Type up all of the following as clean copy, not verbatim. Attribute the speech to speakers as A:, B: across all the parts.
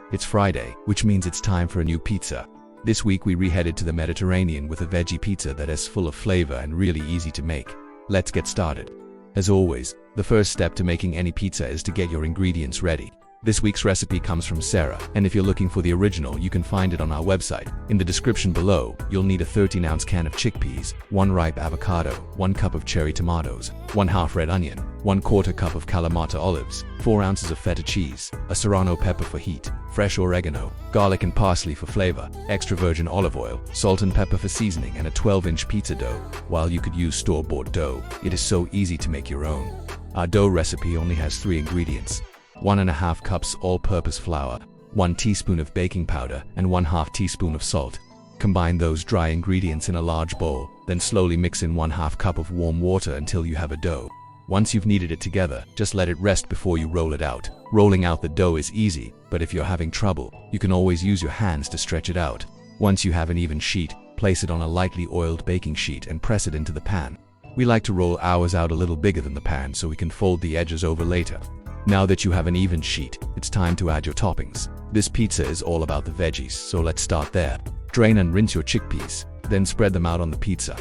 A: It's Friday, which means it's time for a new pizza. This week we reheaded to the Mediterranean with a veggie pizza that is full of flavor and really easy to make. Let's get started. As always, the first step to making any pizza is to get your ingredients ready. This week's recipe comes from Sarah, and if you're looking for the original, you can find it on our website. In the description below, you'll need a 13-ounce can of chickpeas, 1 ripe avocado, 1 cup of cherry tomatoes, 1/2 red onion, 1/4 cup of Kalamata olives, 4 ounces of feta cheese, a serrano pepper for heat, fresh oregano, garlic and parsley for flavor, extra virgin olive oil, salt and pepper for seasoning, and a 12-inch pizza dough. While you could use store-bought dough, it is so easy to make your own. Our dough recipe only has 3 ingredients: 1.5 cups all-purpose flour, 1 teaspoon of baking powder, and 1/2 teaspoon of salt. Combine those dry ingredients in a large bowl, then slowly mix in 1/2 cup of warm water until you have a dough. Once you've kneaded it together, just let it rest before you roll it out. Rolling out the dough is easy, but if you're having trouble, you can always use your hands to stretch it out. Once you have an even sheet, place it on a lightly oiled baking sheet and press it into the pan. We like to roll ours out a little bigger than the pan so we can fold the edges over later. Now that you have an even sheet, it's time to add your toppings. This pizza is all about the veggies, so let's start there. Drain and rinse your chickpeas, then spread them out on the pizza.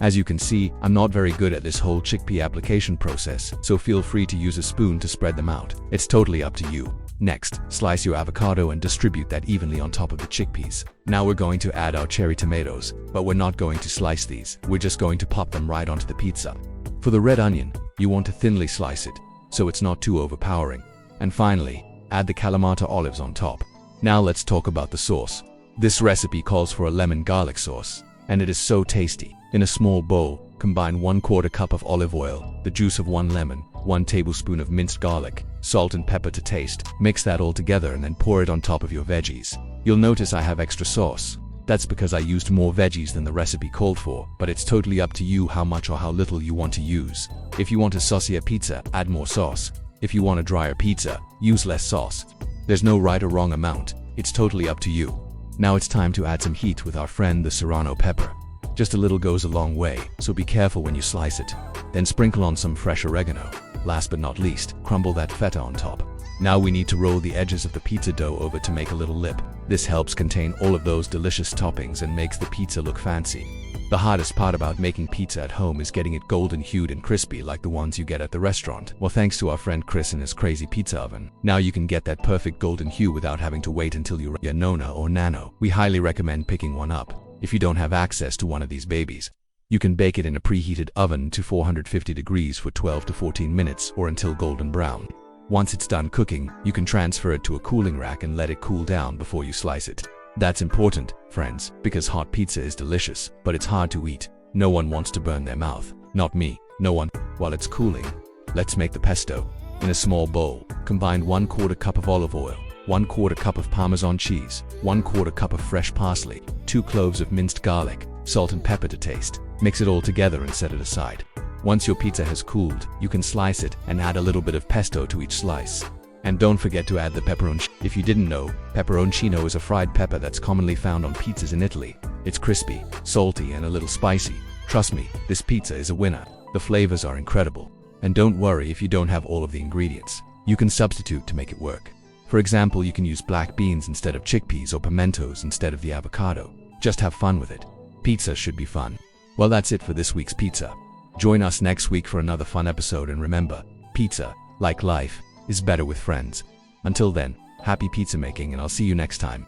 A: As you can see, I'm not very good at this whole chickpea application process, so feel free to use a spoon to spread them out. It's totally up to you. Next, slice your avocado and distribute that evenly on top of the chickpeas. Now we're going to add our cherry tomatoes, but we're not going to slice these. We're just going to pop them right onto the pizza. For the red onion, you want to thinly slice it, so it's not too overpowering. And finally, add the Kalamata olives on top. Now let's talk about the sauce. This recipe calls for a lemon garlic sauce, and it is so tasty. In a small bowl, combine 1/4 cup of olive oil, the juice of 1 lemon, 1 tablespoon of minced garlic, salt and pepper to taste. Mix that all together and then pour it on top of your veggies. You'll notice I have extra sauce. That's because I used more veggies than the recipe called for, but it's totally up to you how much or how little you want to use. If you want a saucier pizza, add more sauce. If you want a drier pizza, use less sauce. There's no right or wrong amount. It's totally up to you. Now it's time to add some heat with our friend the serrano pepper. Just a little goes a long way, so be careful when you slice it. Then sprinkle on some fresh oregano. Last but not least, crumble that feta on top. Now we need to roll the edges of the pizza dough over to make a little lip. This helps contain all of those delicious toppings and makes the pizza look fancy. The hardest part about making pizza at home is getting it golden hued and crispy like the ones you get at the restaurant. Well, thanks to our friend Chris and his crazy pizza oven, now you can get that perfect golden hue without having to wait until you're your nona or nano. We highly recommend picking one up. If you don't have access to one of these babies, you can bake it in a preheated oven to 450 degrees for 12 to 14 minutes or until golden brown. Once it's done cooking, you can transfer it to a cooling rack and let it cool down before you slice it. That's important, friends, because hot pizza is delicious, but it's hard to eat. No one wants to burn their mouth. Not me. No one. While it's cooling, let's make the pesto. In a small bowl, combine 1/4 cup of olive oil, 1/4 cup of Parmesan cheese, 1/4 cup of fresh parsley, 2 cloves of minced garlic, salt and pepper to taste. Mix it all together and set it aside. Once your pizza has cooled, you can slice it and add a little bit of pesto to each slice. And don't forget to add the pepperoncino. If you didn't know, pepperoncino is a fried pepper that's commonly found on pizzas in Italy. It's crispy, salty, and a little spicy. Trust me, this pizza is a winner. The flavors are incredible. And don't worry if you don't have all of the ingredients. You can substitute to make it work. For example, you can use black beans instead of chickpeas or pimentos instead of the avocado. Just have fun with it. Pizza should be fun. Well, that's it for this week's pizza. Join us next week for another fun episode, and remember, pizza, like life, is better with friends. Until then, happy pizza making, and I'll see you next time.